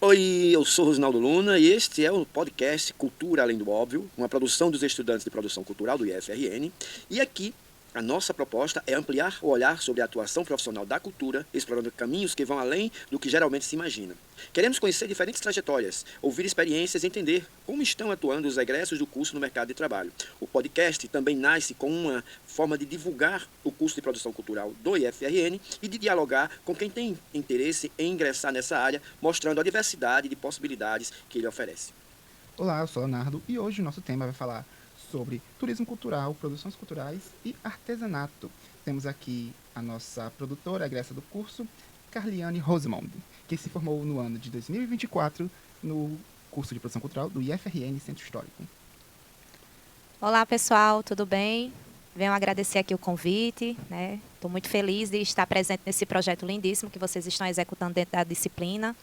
Oi, eu sou Rosinaldo Luna e este é o podcast Cultura Além do Óbvio, uma produção dos estudantes de produção cultural do IFRN. E aqui a nossa proposta é ampliar o olhar sobre a atuação profissional da cultura, explorando caminhos que vão além do que geralmente se imagina. Queremos conhecer diferentes trajetórias, ouvir experiências e entender como estão atuando os egressos do curso no mercado de trabalho. O podcast também nasce com uma forma de divulgar o curso de produção cultural do IFRN e de dialogar com quem tem interesse em ingressar nessa área, mostrando a diversidade de possibilidades que ele oferece. Olá, eu sou Leonardo e hoje o nosso tema vai falar sobre turismo cultural, produções culturais e artesanato. Temos aqui a nossa produtora, egressa do curso, Carliane Rosemond, que se formou no ano de 2024 no curso de produção cultural do IFRN Centro Histórico. Olá, pessoal, tudo bem? Venho agradecer aqui o convite, né? Estou muito feliz de estar presente nesse projeto lindíssimo que vocês estão executando dentro da disciplina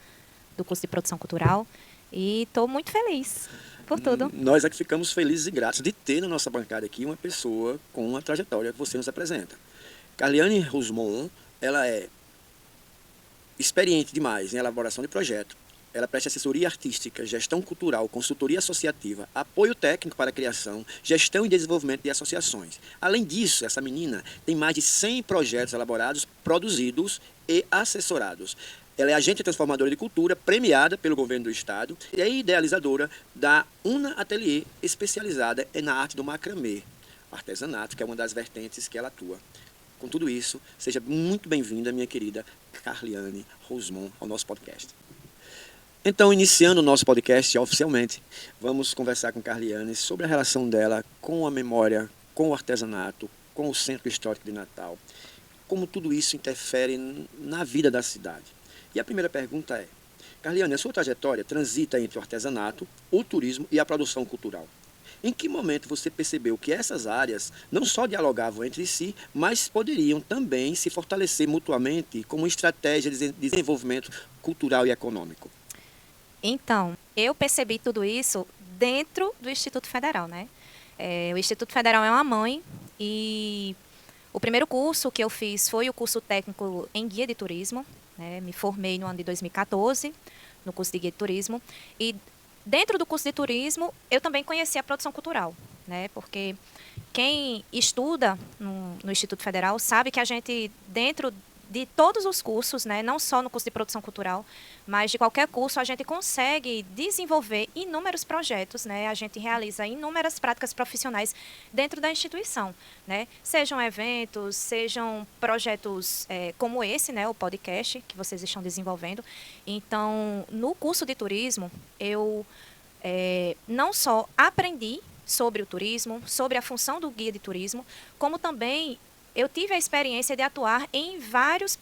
do curso de produção cultural e estou muito feliz por tudo. Nós é que ficamos felizes e gratos de ter na nossa bancada aqui uma pessoa com uma trajetória que você nos apresenta. Carliane Rosemond, ela é experiente demais em elaboração de projeto. Ela presta assessoria artística, gestão cultural, consultoria associativa, apoio técnico para a criação, gestão e desenvolvimento de associações. Além disso, essa menina tem mais de 100 projetos elaborados, produzidos e assessorados. Ela é agente transformadora de cultura, premiada pelo governo do estado, e é idealizadora da Una Atelier, especializada na arte do macramê, artesanato, que é uma das vertentes que ela atua. Com tudo isso, seja muito bem-vinda, minha querida Carliane Rosemond, ao nosso podcast. Então, iniciando o nosso podcast oficialmente, vamos conversar com Carliane sobre a relação dela com a memória, com o artesanato, com o Centro Histórico de Natal, como tudo isso interfere na vida da cidade. E a primeira pergunta é, Carliane, a sua trajetória transita entre o artesanato, o turismo e a produção cultural. Em que momento você percebeu que essas áreas não só dialogavam entre si, mas poderiam também se fortalecer mutuamente como estratégia de desenvolvimento cultural e econômico? Então, eu percebi tudo isso dentro do Instituto Federal, né? O Instituto Federal é uma mãe e o primeiro curso que eu fiz foi o curso técnico em guia de turismo, né? Me formei no ano de 2014 no curso de guia de turismo e dentro do curso de turismo eu também conheci a produção cultural, né? Porque quem estuda no Instituto Federal sabe que a gente, dentro de todos os cursos, né, não só no curso de produção cultural, mas de qualquer curso, a gente consegue desenvolver inúmeros projetos, né, a gente realiza inúmeras práticas profissionais dentro da instituição, né, sejam eventos, sejam projetos como esse, né, o podcast que vocês estão desenvolvendo. Então, no curso de turismo, eu não só aprendi sobre o turismo, sobre a função do guia de turismo, como também eu tive a experiência de atuar em vários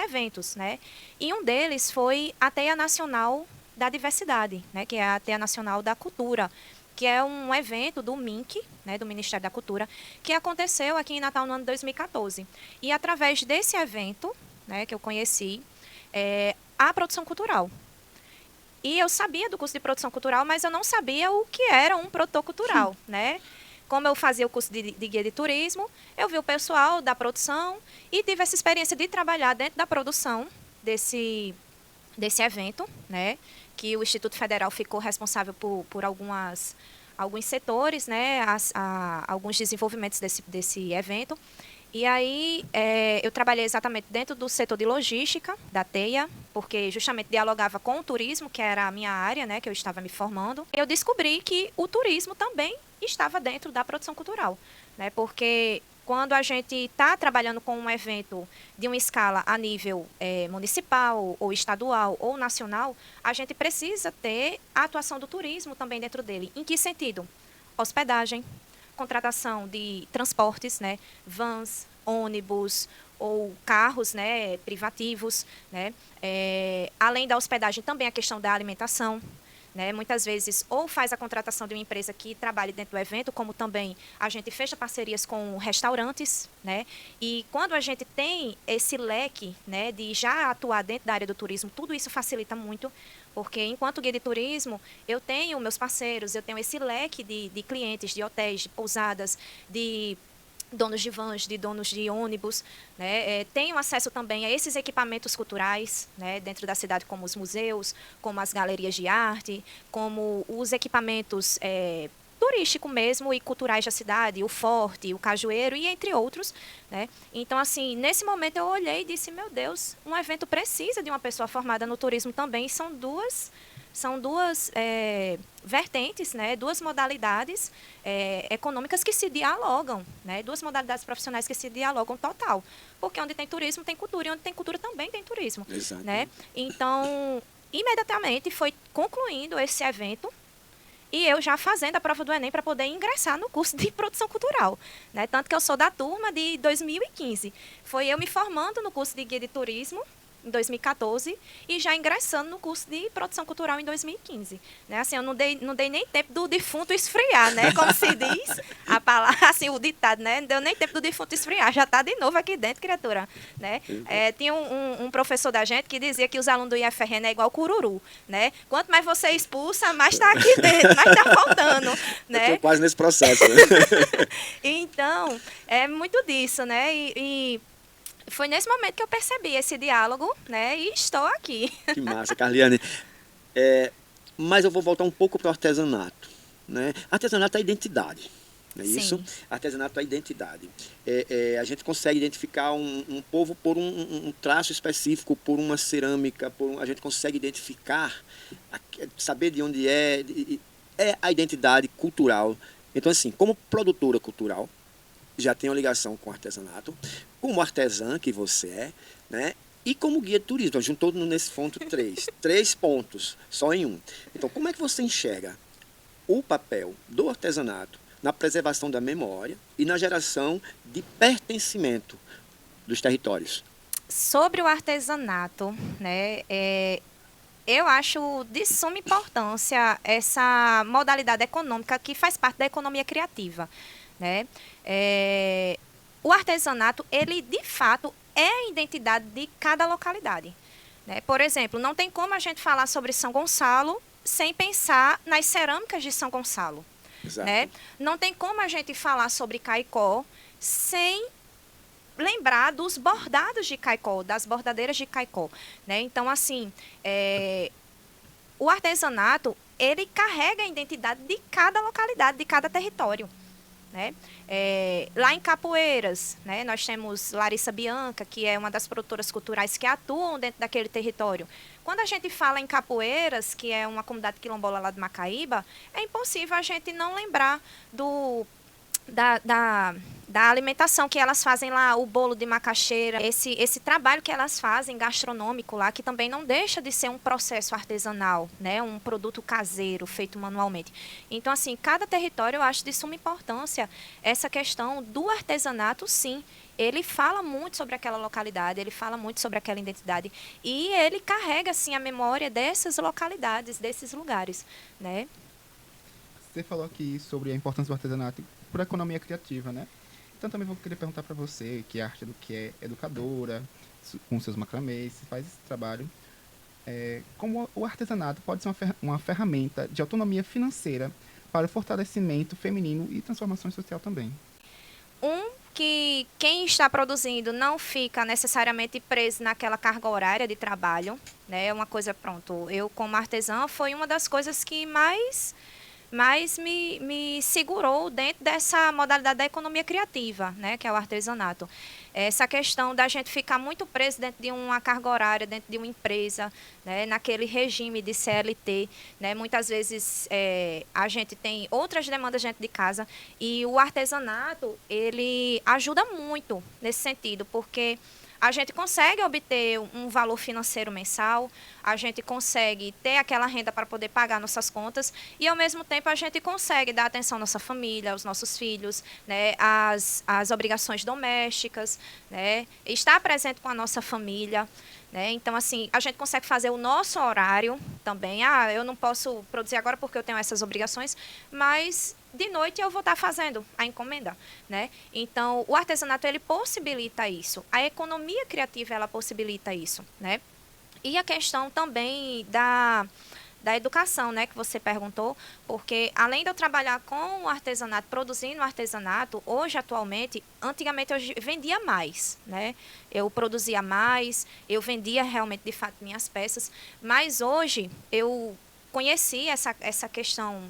eventos, né? E um deles foi a Teia Nacional da Diversidade, né? Que é a Teia Nacional da Cultura, que é um evento do MINC, né? Do Ministério da Cultura, que aconteceu aqui em Natal no ano de 2014. E através desse evento, né? Que eu conheci a produção cultural. E eu sabia do curso de produção cultural, mas eu não sabia o que era um produtor cultural, né? Como eu fazia o curso de guia de turismo, eu vi o pessoal da produção e tive essa experiência de trabalhar dentro da produção desse evento, né? Que o Instituto Federal ficou responsável por alguns setores, né? Alguns desenvolvimentos desse evento. E aí eu trabalhei exatamente dentro do setor de logística da TEIA, porque justamente dialogava com o turismo, que era a minha área, né, que eu estava me formando. Eu descobri que o turismo também estava dentro da produção cultural, né, porque quando a gente está trabalhando com um evento de uma escala a nível municipal, ou estadual, ou nacional, a gente precisa ter a atuação do turismo também dentro dele. Em que sentido? Hospedagem, contratação de transportes, né, vans, ônibus ou carros, né, privativos, né, além da hospedagem também a questão da alimentação, né, muitas vezes ou faz a contratação de uma empresa que trabalhe dentro do evento, como também a gente fecha parcerias com restaurantes, né, e quando a gente tem esse leque, né, de já atuar dentro da área do turismo, tudo isso facilita muito. Porque, enquanto guia de turismo, eu tenho meus parceiros, eu tenho esse leque de clientes, de hotéis, de pousadas, de donos de vans, de donos de ônibus, né, tenham acesso também a esses equipamentos culturais, né, dentro da cidade, como os museus, como as galerias de arte, como os equipamentos turísticos mesmo e culturais da cidade, o Forte, o Cajueiro e entre outros, né. Então, assim, nesse momento eu olhei e disse, meu Deus, um evento precisa de uma pessoa formada no turismo também, e são duas vertentes, né, duas modalidades econômicas que se dialogam, né, duas modalidades profissionais que se dialogam total. Porque onde tem turismo tem cultura, e onde tem cultura também tem turismo. Exato. Né? Então, imediatamente foi concluindo esse evento, e eu já fazendo a prova do Enem para poder ingressar no curso de produção cultural. Né? Tanto que eu sou da turma de 2015. Foi eu me formando no curso de guia de turismo, em 2014, e já ingressando no curso de produção cultural em 2015. Né? Assim, eu não dei nem tempo do defunto esfriar, né? Como se diz a palavra, assim, o ditado, né? Não deu nem tempo do defunto esfriar, já está de novo aqui dentro, criatura. Né? Tinha um professor da gente que dizia que os alunos do IFRN é igual cururu. Né? Quanto mais você expulsa, mais está aqui dentro, mais está faltando. Né? Eu estou quase nesse processo. Né? Então, é muito disso, né? E foi nesse momento que eu percebi esse diálogo, né? E estou aqui. Que massa, Carliane. Mas eu vou voltar um pouco para o artesanato. Né? Artesanato é identidade, não é isso? Artesanato é identidade. A gente consegue identificar um povo por um traço específico, por uma cerâmica, a gente consegue identificar, saber de onde é a identidade cultural. Então, assim, como produtora cultural, já tem uma ligação com o artesanato, como artesã que você é, né? E como guia de turismo, juntou nesse ponto três pontos, só em um. Então, como é que você enxerga o papel do artesanato na preservação da memória e na geração de pertencimento dos territórios? Sobre o artesanato, né? Eu acho de suma importância essa modalidade econômica que faz parte da economia criativa. Né? O artesanato, ele de fato é a identidade de cada localidade. Né? Por exemplo, não tem como a gente falar sobre São Gonçalo sem pensar nas cerâmicas de São Gonçalo. Né? Não tem como a gente falar sobre Caicó sem lembrar dos bordados de Caicó, das bordadeiras de Caicó. Né? Então, assim, o artesanato, ele carrega a identidade de cada localidade, de cada território. Né? Lá em Capoeiras, né, nós temos Larissa Bianca, que é uma das produtoras culturais que atuam dentro daquele território. Quando a gente fala em Capoeiras, que é uma comunidade quilombola lá de Macaíba, é impossível a gente não lembrar da alimentação que elas fazem lá, o bolo de macaxeira, esse trabalho que elas fazem gastronômico lá, que também não deixa de ser um processo artesanal, né, um produto caseiro feito manualmente. Então, assim, cada território eu acho de suma importância essa questão do artesanato, sim. Ele fala muito sobre aquela localidade, ele fala muito sobre aquela identidade e ele carrega, assim, a memória dessas localidades, desses lugares, né? Você falou aqui sobre a importância do artesanato para a economia criativa, né? Então também vou querer perguntar para você, que é arte do que é educadora, com seus macramês, faz esse trabalho, como o artesanato pode ser uma ferramenta de autonomia financeira para o fortalecimento feminino e transformação social também. Que quem está produzindo não fica necessariamente preso naquela carga horária de trabalho, né? É uma coisa, pronto, eu como artesã foi uma das coisas que mais me segurou dentro dessa modalidade da economia criativa, né, que é o artesanato. Essa questão da gente ficar muito preso dentro de uma carga horária, dentro de uma empresa, né, naquele regime de CLT. Né, muitas vezes a gente tem outras demandas dentro de casa e o artesanato, ele ajuda muito nesse sentido, porque a gente consegue obter um valor financeiro mensal, a gente consegue ter aquela renda para poder pagar nossas contas e, ao mesmo tempo, a gente consegue dar atenção à nossa família, aos nossos filhos, né, às obrigações domésticas, né, estar presente com a nossa família. Né? Então, assim, a gente consegue fazer o nosso horário também. Eu não posso produzir agora porque eu tenho essas obrigações, mas de noite eu vou estar fazendo a encomenda. Né? Então, o artesanato, ele possibilita isso. A economia criativa, ela possibilita isso. Né? E a questão também da educação, né, que você perguntou, porque além de eu trabalhar com o artesanato, produzindo artesanato, hoje, atualmente, antigamente eu vendia mais, né? Eu produzia mais, eu vendia realmente, de fato, minhas peças, mas hoje eu conheci essa questão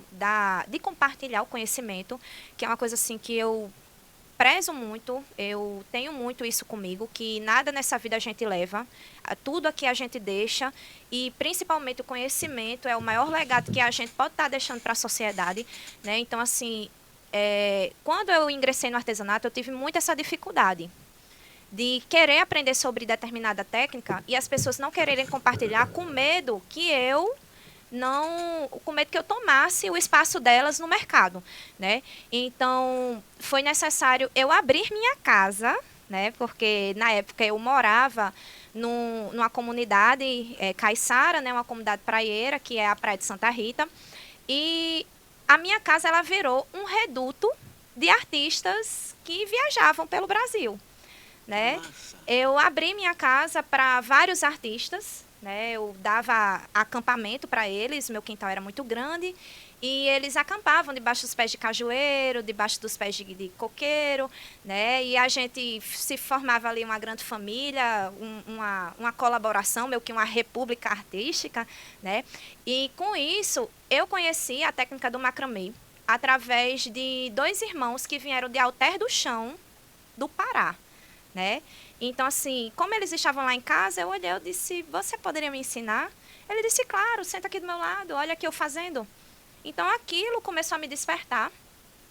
de compartilhar o conhecimento, que é uma coisa assim que eu prezo muito, eu tenho muito isso comigo, que nada nessa vida a gente leva, tudo aqui a gente deixa, e principalmente o conhecimento é o maior legado que a gente pode estar deixando para a sociedade, né? Então, assim, quando eu ingressei no artesanato, eu tive muito essa dificuldade de querer aprender sobre determinada técnica e as pessoas não quererem compartilhar com medo que eu não, com medo que eu tomasse o espaço delas no mercado, né? Então, foi necessário eu abrir minha casa, né? Porque na época eu morava numa comunidade caiçara, né? Uma comunidade praieira, que é a Praia de Santa Rita, e a minha casa ela virou um reduto de artistas que viajavam pelo Brasil, né? Massa. Eu abri minha casa para vários artistas, né? Eu dava acampamento para eles, meu quintal era muito grande, e eles acampavam debaixo dos pés de cajueiro, debaixo dos pés de coqueiro, né? E a gente se formava ali uma grande família, uma colaboração, meio que uma república artística, né? E com isso, eu conheci a técnica do macramê através de 2 irmãos que vieram de Alter do Chão, do Pará, né? Então, assim, como eles estavam lá em casa, eu olhei, eu disse, você poderia me ensinar? Ele disse, claro, senta aqui do meu lado, olha aqui eu fazendo. Então, aquilo começou a me despertar,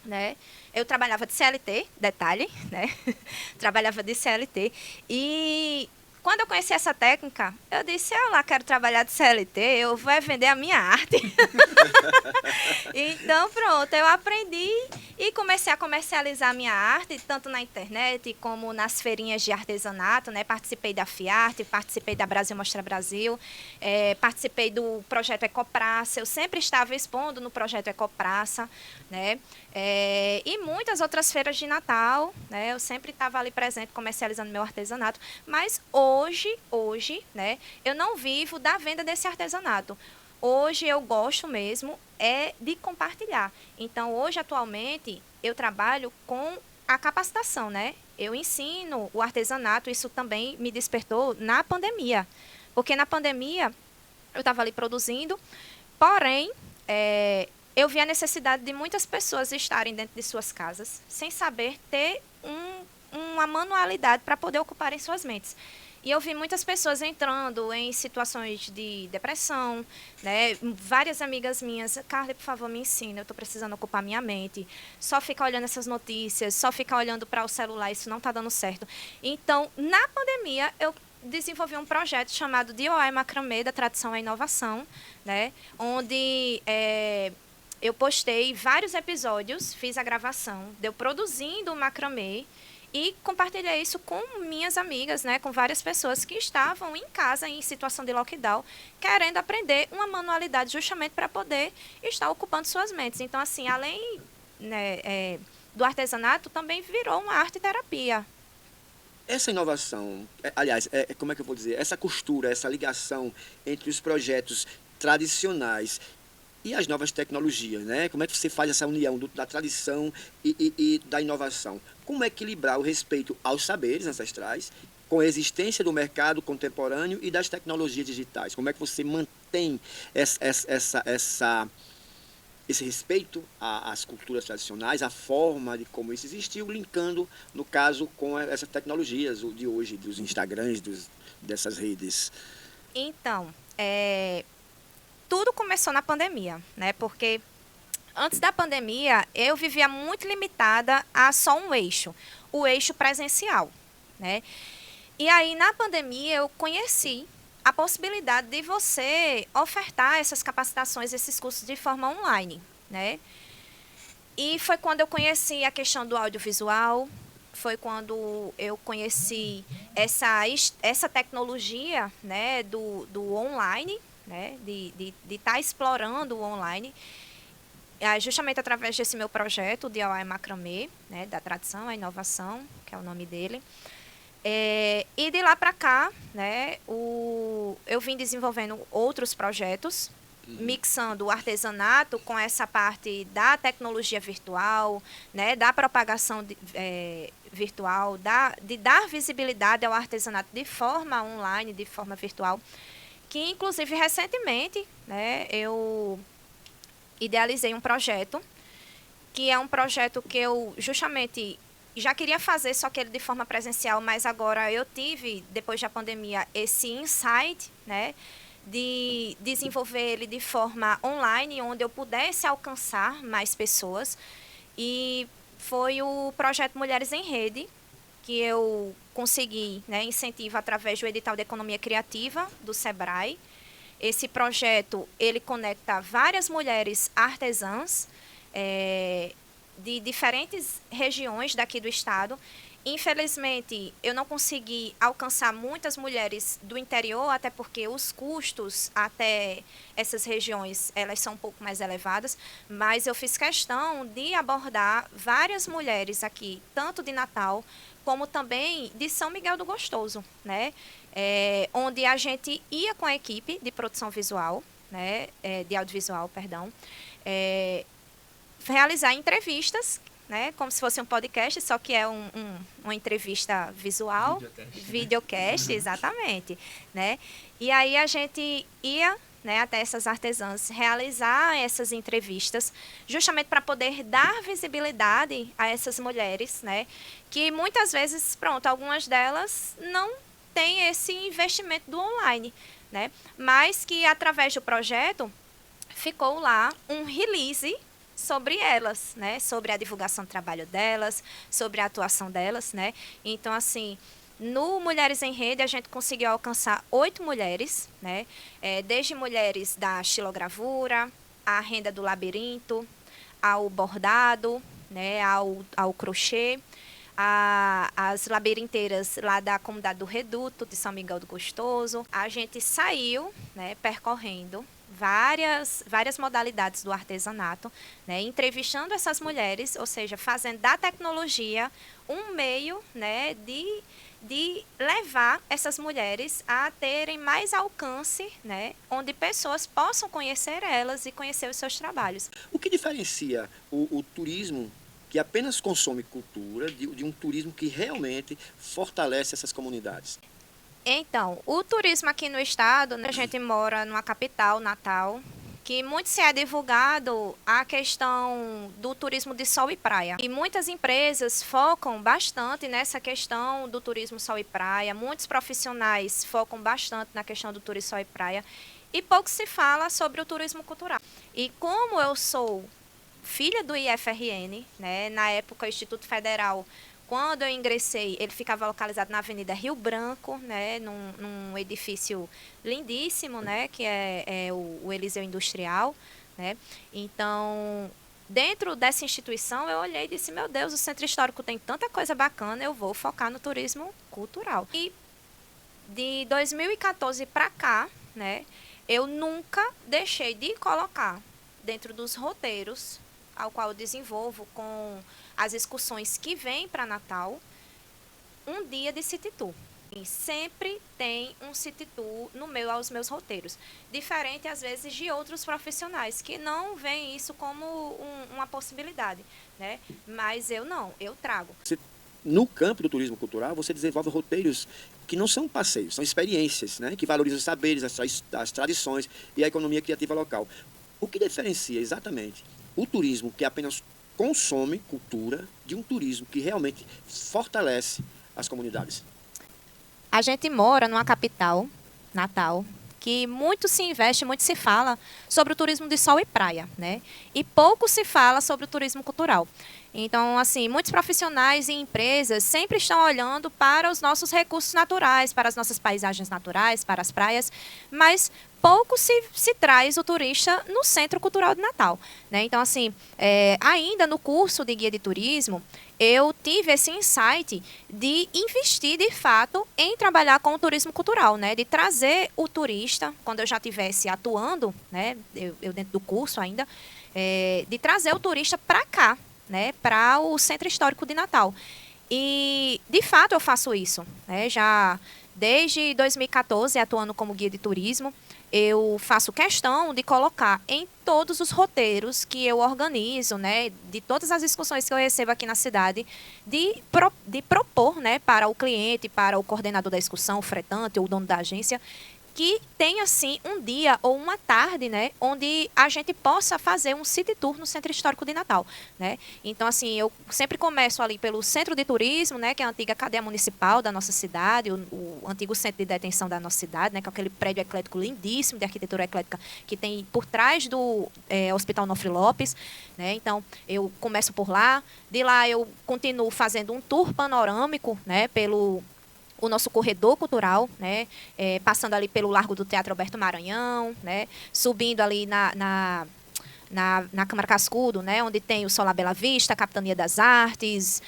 né? Eu trabalhava de CLT, detalhe, né? Trabalhava de CLT. E quando eu conheci essa técnica, eu disse, eu lá quero trabalhar de CLT, eu vou vender a minha arte. Então, pronto, eu aprendi e comecei a comercializar a minha arte, tanto na internet como nas feirinhas de artesanato, né? Participei da Fiarte, participei da Brasil Mostra Brasil, participei do projeto Ecopraça, eu sempre estava expondo no projeto Ecopraça, né? E muitas outras feiras de Natal, né? Eu sempre estava ali presente comercializando meu artesanato, mas hoje, né? Eu não vivo da venda desse artesanato. Hoje eu gosto mesmo de compartilhar. Então, hoje, atualmente, eu trabalho com a capacitação, né? Eu ensino o artesanato, isso também me despertou na pandemia. Porque na pandemia, eu estava ali produzindo, porém, eu vi a necessidade de muitas pessoas estarem dentro de suas casas, sem saber ter uma manualidade para poder ocupar em suas mentes. E eu vi muitas pessoas entrando em situações de depressão, né? Várias amigas minhas, Carla, por favor, me ensina, eu estou precisando ocupar minha mente. Só ficar olhando essas notícias, só ficar olhando para o celular, isso não está dando certo. Então, na pandemia, eu desenvolvi um projeto chamado DIY Macramê, da Tradição à Inovação, né? Onde eu postei vários episódios, fiz a gravação, de eu produzindo o macramê, e compartilhei isso com minhas amigas, né, com várias pessoas que estavam em casa em situação de lockdown, querendo aprender uma manualidade justamente para poder estar ocupando suas mentes. Então, assim, além, né, do artesanato, também virou uma arte-terapia. Essa inovação, aliás, como é que eu vou dizer? Essa costura, essa ligação entre os projetos tradicionais e as novas tecnologias, né? Como é que você faz essa união da tradição e da inovação? Como equilibrar o respeito aos saberes ancestrais com a existência do mercado contemporâneo e das tecnologias digitais? Como é que você mantém esse respeito às culturas tradicionais, à forma de como isso existiu, linkando, no caso, com essas tecnologias de hoje, dos Instagrams, dessas redes? Então, tudo começou na pandemia, né? Porque antes da pandemia, eu vivia muito limitada a só um eixo, o eixo presencial, né? E aí, na pandemia, eu conheci a possibilidade de você ofertar essas capacitações, esses cursos de forma online, né? E foi quando eu conheci a questão do audiovisual, foi quando eu conheci essa tecnologia, né, do online, né, de estar explorando o online, justamente através desse meu projeto, o DIY Macramê, né, da Tradição à Inovação, que é o nome dele. E de lá para cá, né, eu vim desenvolvendo outros projetos, mixando o artesanato com essa parte da tecnologia virtual, né, da propagação virtual, de dar visibilidade ao artesanato de forma online, de forma virtual, que inclusive recentemente, né, eu idealizei um projeto, que é um projeto que eu justamente já queria fazer, só que ele de forma presencial, mas agora eu tive, depois da pandemia, esse insight, né, de desenvolver ele de forma online, onde eu pudesse alcançar mais pessoas. E foi o projeto Mulheres em Rede, que eu consegui, né, incentivo através do edital de economia criativa do Sebrae. Esse projeto, ele conecta várias mulheres artesãs de diferentes regiões daqui do estado. Infelizmente, eu não consegui alcançar muitas mulheres do interior, até porque os custos até essas regiões, elas são um pouco mais elevadas, mas eu fiz questão de abordar várias mulheres aqui, tanto de Natal, como também de São Miguel do Gostoso, né? Onde a gente ia com a equipe de produção visual, né? De audiovisual, perdão, realizar entrevistas, né, como se fosse um podcast, só que é uma entrevista visual, videocast, exatamente, né? E aí a gente ia, né, até essas artesãs realizar essas entrevistas, justamente para poder dar visibilidade a essas mulheres, né, que muitas vezes, pronto, algumas delas não têm esse investimento do online, né, mas que através do projeto ficou lá um release sobre elas, né? Sobre a divulgação do trabalho delas, sobre a atuação delas, né? Então, assim, no Mulheres em Rede, a gente conseguiu alcançar 8 mulheres, né? Desde mulheres da xilogravura, a renda do labirinto, ao bordado, né? Ao crochê, as labirinteiras lá da comunidade do Reduto, de São Miguel do Gostoso. A gente saiu, né, percorrendo várias modalidades do artesanato, né, entrevistando essas mulheres, ou seja, fazendo da tecnologia um meio, né, de levar essas mulheres a terem mais alcance, né, onde pessoas possam conhecer elas e conhecer os seus trabalhos. O que diferencia o turismo que apenas consome cultura de um turismo que realmente fortalece essas comunidades? Então, o turismo aqui no estado, né, a gente mora numa capital, Natal, que muito se é divulgado a questão do turismo de sol e praia. E muitas empresas focam bastante nessa questão do turismo sol e praia, muitos profissionais focam bastante na questão do turismo sol e praia, e pouco se fala sobre o turismo cultural. E como eu sou filha do IFRN, né, na época o Instituto Federal, quando eu ingressei, ele ficava localizado na Avenida Rio Branco, né, num edifício lindíssimo, né, que é o Eliseu Industrial, né. Então, dentro dessa instituição, eu olhei e disse, meu Deus, o Centro Histórico tem tanta coisa bacana, eu vou focar no turismo cultural. E de 2014 para cá, né, eu nunca deixei de colocar dentro dos roteiros ao qual eu desenvolvo com as excursões que vêm para Natal, um dia de City Tour. E sempre tem um City Tour aos meus roteiros. Diferente, às vezes, de outros profissionais que não veem isso como uma possibilidade, né? Mas eu não, eu trago. No campo do turismo cultural, você desenvolve roteiros que não são passeios, são experiências, né? Que valorizam os saberes, as tradições e a economia criativa local. O que diferencia exatamente o turismo que apenas consome cultura de um turismo que realmente fortalece as comunidades? A gente mora numa capital, Natal, que muito se investe, muito se fala sobre o turismo de sol e praia, né? E pouco se fala sobre o turismo cultural. Então, assim, muitos profissionais e empresas sempre estão olhando para os nossos recursos naturais, para as nossas paisagens naturais, para as praias, mas pouco se traz o turista no Centro Cultural de Natal, né? Então, assim, ainda no curso de guia de turismo, eu tive esse insight de investir, de fato, em trabalhar com o turismo cultural, né? De trazer o turista, quando eu já estivesse atuando, né? Eu dentro do curso ainda, de trazer o turista para cá, né? Para o Centro Histórico de Natal. E, de fato, eu faço isso, né? Já desde 2014, atuando como guia de turismo. eu faço questão de colocar em todos os roteiros que eu organizo, né, de todas as discussões que eu recebo aqui na cidade, de propor, né, para o cliente, para o coordenador da discussão, o fretante ou o dono da agência, que tenha, assim, um dia ou uma tarde, né, onde a gente possa fazer um city tour no Centro Histórico de Natal, né? Então, assim, eu sempre começo ali pelo Centro de Turismo, né, que é a antiga cadeia municipal da nossa cidade, o antigo centro de detenção da nossa cidade, né, que é aquele prédio eclético lindíssimo de arquitetura eclética que tem por trás do Hospital Nofre Lopes, né? Então, eu começo por lá, de lá eu continuo fazendo um tour panorâmico, né, pelo o nosso corredor cultural, né, passando ali pelo Largo do Teatro Alberto Maranhão, né, subindo ali na Câmara Cascudo, né, onde tem o Solar Bela Vista, a Capitania das Artes,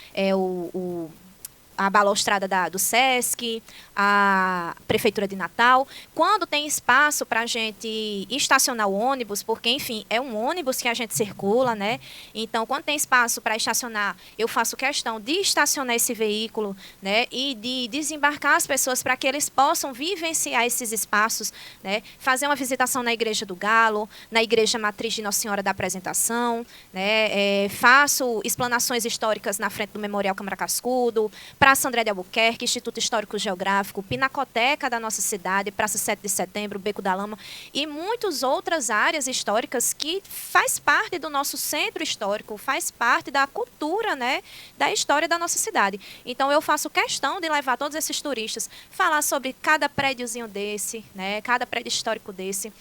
a balaustrada do SESC, a Prefeitura de Natal. Quando tem espaço para a gente estacionar o ônibus, porque, enfim, é um ônibus que a gente circula, né? Então, quando tem espaço para estacionar, eu faço questão de estacionar esse veículo, né? E de desembarcar as pessoas para que eles possam vivenciar esses espaços, né? Fazer uma visitação na Igreja do Galo, na Igreja Matriz de Nossa Senhora da Apresentação, né? Faço explanações históricas na frente do Memorial Câmara Cascudo, Praça André de Albuquerque, Instituto Histórico Geográfico, Pinacoteca da nossa cidade, Praça 7 de Setembro, Beco da Lama e muitas outras áreas históricas que faz parte do nosso centro histórico, faz parte da cultura, né, da história da nossa cidade. Então, eu faço questão de levar todos esses turistas, falar sobre cada prédiozinho desse, né, cada prédio histórico desse,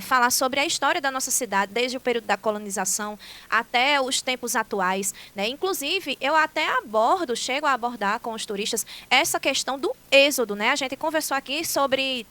falar sobre a história da nossa cidade, desde o período da colonização até os tempos atuais, né. Inclusive, eu até chego a abordar com os turistas essa questão do êxodo, né? A gente conversou aqui sobre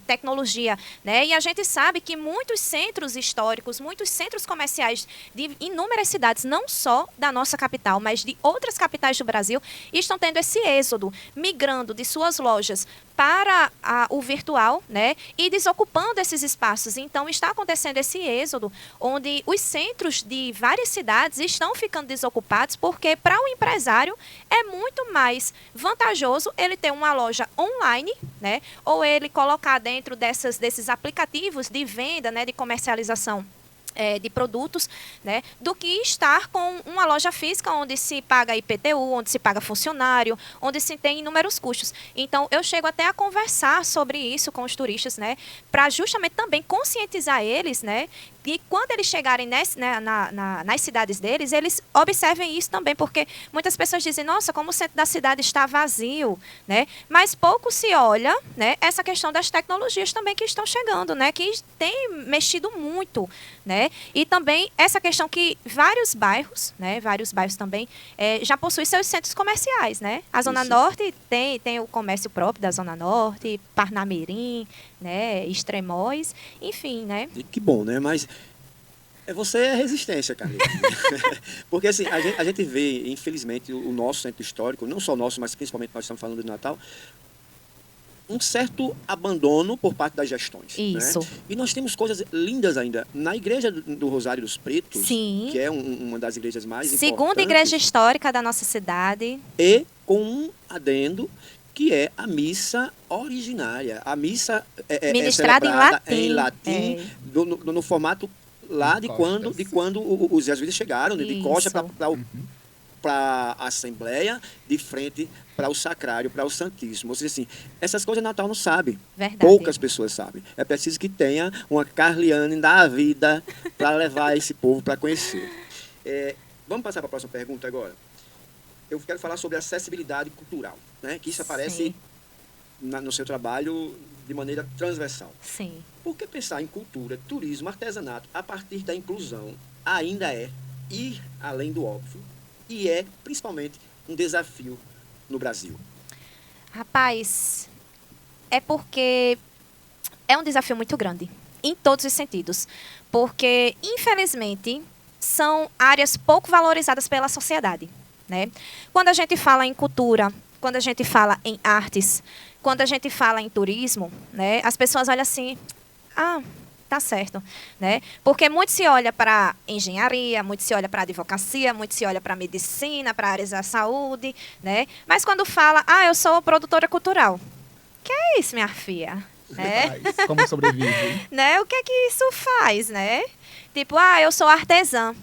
tecnologia, né? E a gente sabe que muitos centros históricos, muitos centros comerciais de inúmeras cidades, não só da nossa capital, mas de outras capitais do Brasil, estão tendo esse êxodo, migrando de suas lojas para o virtual, né? E desocupando esses espaços. Então, está acontecendo esse êxodo, onde os centros de várias cidades estão ficando desocupados, porque para o empresário é muito mais vantajoso ele ter uma loja online, né? Ou ele colocar dentro desses aplicativos de venda, né? De comercialização de produtos, né, do que estar com uma loja física onde se paga IPTU, onde se paga funcionário, onde se tem inúmeros custos. Então, eu chego até a conversar sobre isso com os turistas, né, para justamente também conscientizar eles, né, e quando eles chegarem nas cidades deles, eles observem isso também, porque muitas pessoas dizem, nossa, como o centro da cidade está vazio, né? Mas pouco se olha, né, essa questão das tecnologias também que estão chegando, né, que tem mexido muito, né? E também essa questão que vários bairros também já possuem seus centros comerciais, né? A Zona Norte tem o comércio próprio da Zona Norte, Parnamirim, né, Extremóis, enfim, né? E que bom, né? Mas você é resistência, Carlinhos. Porque assim, a gente vê, infelizmente, o nosso centro histórico, não só o nosso, mas principalmente nós estamos falando de Natal, um certo abandono por parte das gestões. Isso. Né? E nós temos coisas lindas ainda. Na igreja do Rosário dos Pretos, sim, que é uma das igrejas mais segunda importantes. igreja histórica da nossa cidade. E com um adendo, que é a missa originária. A missa ministrada em latim no formato lá de quando os jesuítas chegaram, né, de costa para a Assembleia, de frente para o Sacrário, para o Santíssimo. Ou seja, assim, essas coisas Natal não sabe. Verdade. Poucas pessoas sabem. É preciso que tenha uma Carliane da vida para levar esse povo para conhecer. Vamos passar para a próxima pergunta agora? Eu quero falar sobre acessibilidade cultural, né? Que isso aparece no seu trabalho de maneira transversal. Sim. Por que pensar em cultura, turismo, artesanato a partir da inclusão ainda é ir além do óbvio e é, principalmente, um desafio no Brasil? Rapaz, é porque é um desafio muito grande, em todos os sentidos. Porque, infelizmente, são áreas pouco valorizadas pela sociedade, né? Quando a gente fala em cultura, quando a gente fala em artes, quando a gente fala em turismo, né, as pessoas olham assim, tá certo, né? Porque muito se olha para engenharia, muito se olha para advocacia, muito se olha para medicina, para áreas da saúde, né? Mas quando fala, eu sou produtora cultural, que é isso, minha filha? né? Mas como sobrevive? Né? O que é que isso faz, né? Tipo, eu sou artesã.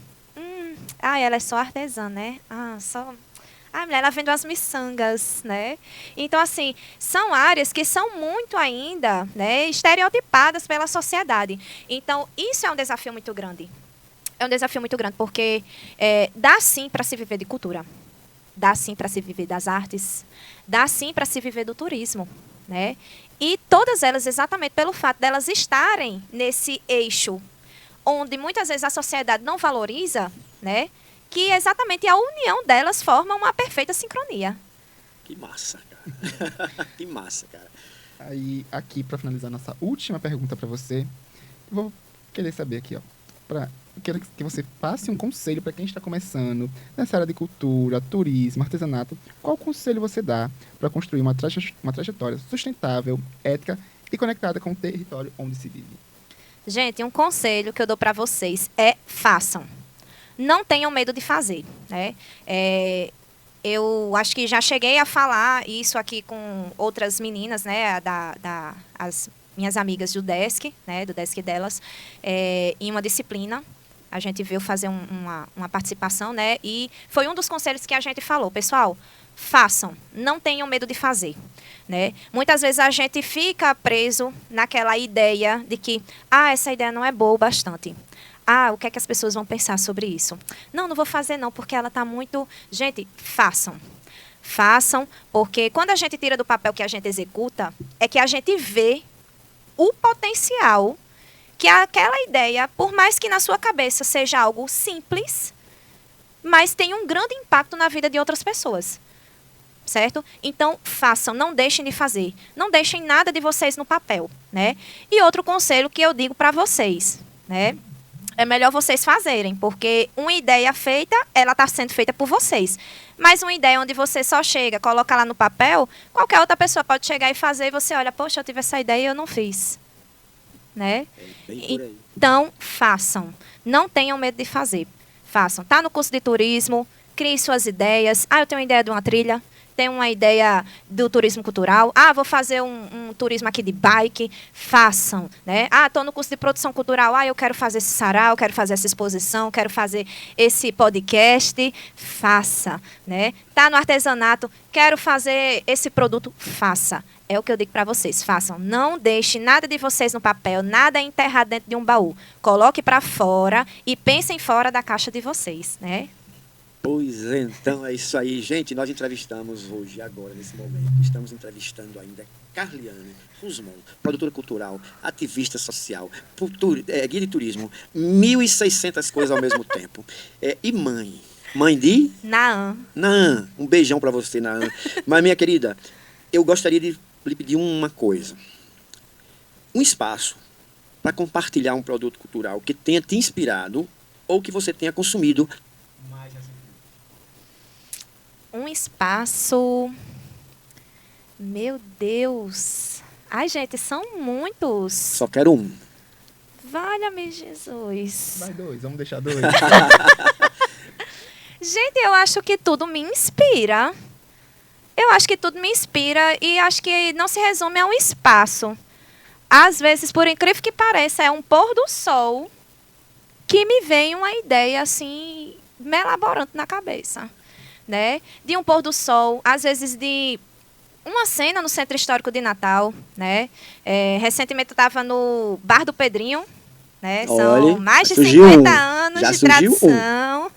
Ela é só artesã, né? A mulher, ela vende umas miçangas, né? Então, assim, são áreas que são muito ainda, né, estereotipadas pela sociedade. Então, isso é um desafio muito grande. É um desafio muito grande, porque dá sim para se viver de cultura. Dá sim para se viver das artes. Dá sim para se viver do turismo, né? E todas elas, exatamente pelo fato delas estarem nesse eixo, onde muitas vezes a sociedade não valoriza, né? Que exatamente a união delas forma uma perfeita sincronia. Que massa, cara. Que massa, cara. Aí, aqui, para finalizar nossa última pergunta para você, vou querer saber aqui, ó. Quero que você passe um conselho para quem está começando nessa área de cultura, turismo, artesanato. Qual conselho você dá para construir uma trajetória sustentável, ética e conectada com o território onde se vive? Gente, um conselho que eu dou para vocês é façam. Não tenham medo de fazer, né? Eu acho que já cheguei a falar isso aqui com outras meninas, né? As minhas amigas do desk, né? Do desk delas, em uma disciplina. A gente veio fazer uma participação, né? E foi um dos conselhos que a gente falou. Pessoal, façam. Não tenham medo de fazer, né? Muitas vezes a gente fica preso naquela ideia de que, essa ideia não é boa o bastante. O que é que as pessoas vão pensar sobre isso? Não vou fazer não, porque ela está muito... Gente, façam. Façam, porque quando a gente tira do papel que a gente executa, é que a gente vê o potencial que aquela ideia, por mais que na sua cabeça seja algo simples, mas tem um grande impacto na vida de outras pessoas. Certo? Então, façam, não deixem de fazer. Não deixem nada de vocês no papel, né? E outro conselho que eu digo para vocês, né? É melhor vocês fazerem, porque uma ideia feita, ela está sendo feita por vocês. Mas uma ideia onde você só chega, coloca lá no papel, qualquer outra pessoa pode chegar e fazer, e você olha, poxa, eu tive essa ideia e eu não fiz. Né? Bem por aí. Então, façam. Não tenham medo de fazer. Façam. Tá no curso de turismo, crie suas ideias. Eu tenho uma ideia de uma trilha. Tenho uma ideia do turismo cultural. Vou fazer um turismo aqui de bike. Façam, né? Estou no curso de produção cultural. Eu quero fazer esse sarau, quero fazer essa exposição, quero fazer esse podcast. Faça, né? Tá no artesanato, quero fazer esse produto. Faça. É o que eu digo para vocês. Façam. Não deixe nada de vocês no papel, nada enterrado dentro de um baú. Coloque para fora e pensem fora da caixa de vocês, né? Pois então, é isso aí. Gente, nós entrevistamos hoje, agora, nesse momento, estamos entrevistando ainda Carliane Rusmon, produtora cultural, ativista social, guia de turismo, 1.600 coisas ao mesmo tempo. E mãe. Mãe de? Naam. Naam. Um beijão para você, Naam. Mas, minha querida, eu gostaria de lhe pedir uma coisa. Um espaço para compartilhar um produto cultural que tenha te inspirado ou que você tenha consumido. Um espaço... Meu Deus. Gente, são muitos. Só quero um. Valha-me Jesus. Vai dois, vamos deixar dois. Gente, eu acho que tudo me inspira. Eu acho que tudo me inspira e acho que não se resume a um espaço. Às vezes, por incrível que pareça, é um pôr do sol que me vem uma ideia assim, me elaborando na cabeça. Né? De um pôr do sol, às vezes de uma cena no Centro Histórico de Natal, né? Recentemente eu estava no Bar do Pedrinho, né? São mais de 50 anos de tradição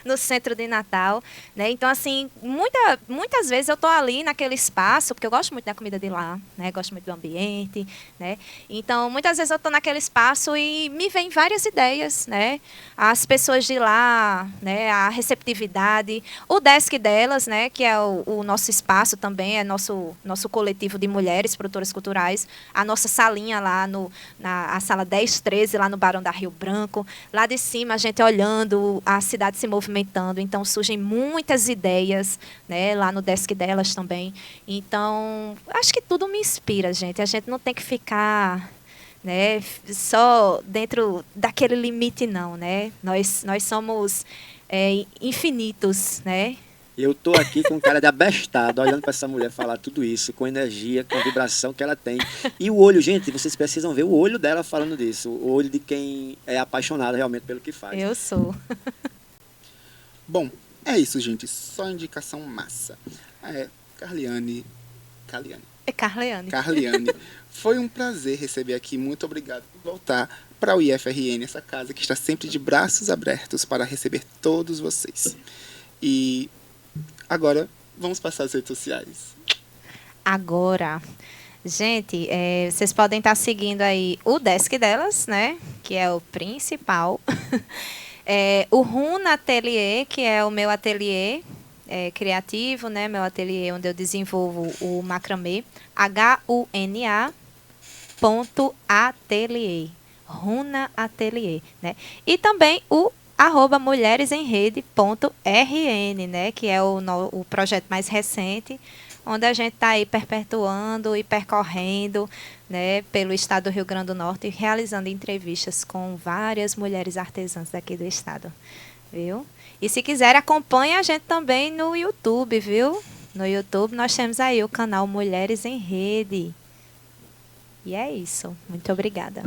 no Centro de Natal, né? Então, assim, muitas vezes eu estou ali naquele espaço, porque eu gosto muito da comida de lá, né? Gosto muito do ambiente, né? Então, muitas vezes eu estou naquele espaço e me vêm várias ideias, né? As pessoas de lá, né? A receptividade, o desk delas, né? Que é o nosso espaço também, é nosso coletivo de mulheres produtoras culturais, a nossa salinha lá a sala 1013, lá no Barão da Rio Branco, lá de cima a gente olhando a cidade se movimentando, então surgem muitas ideias, né, lá no desk delas também. Então, acho que tudo me inspira, gente. A gente não tem que ficar, né, só dentro daquele limite, não, né? Nós somos infinitos, né? Eu tô aqui com cara de abestado, olhando para essa mulher falar tudo isso, com energia, com a vibração que ela tem. E o olho, gente, vocês precisam ver o olho dela falando disso. O olho de quem é apaixonado realmente pelo que faz. Eu sou. Bom, é isso, gente. Só indicação massa. Carliane. É Carleane. Carliane. Foi um prazer receber aqui. Muito obrigado por voltar para o IFRN, essa casa que está sempre de braços abertos para receber todos vocês. E agora, vamos passar as redes sociais. Agora, gente, vocês podem estar seguindo aí o desk delas, né? Que é o principal. O Runa Atelier, que é o meu ateliê criativo, né? Meu ateliê onde eu desenvolvo o macramê. HUNA.atelier. Runa Atelier, né? E também o @mulheresemrede.rn, né? Que é o projeto mais recente, onde a gente está aí perpetuando e percorrendo, né, pelo estado do Rio Grande do Norte e realizando entrevistas com várias mulheres artesãs daqui do estado, viu? E se quiser, acompanhe a gente também no YouTube, viu? No YouTube nós temos aí o canal Mulheres em Rede. E é isso. Muito obrigada.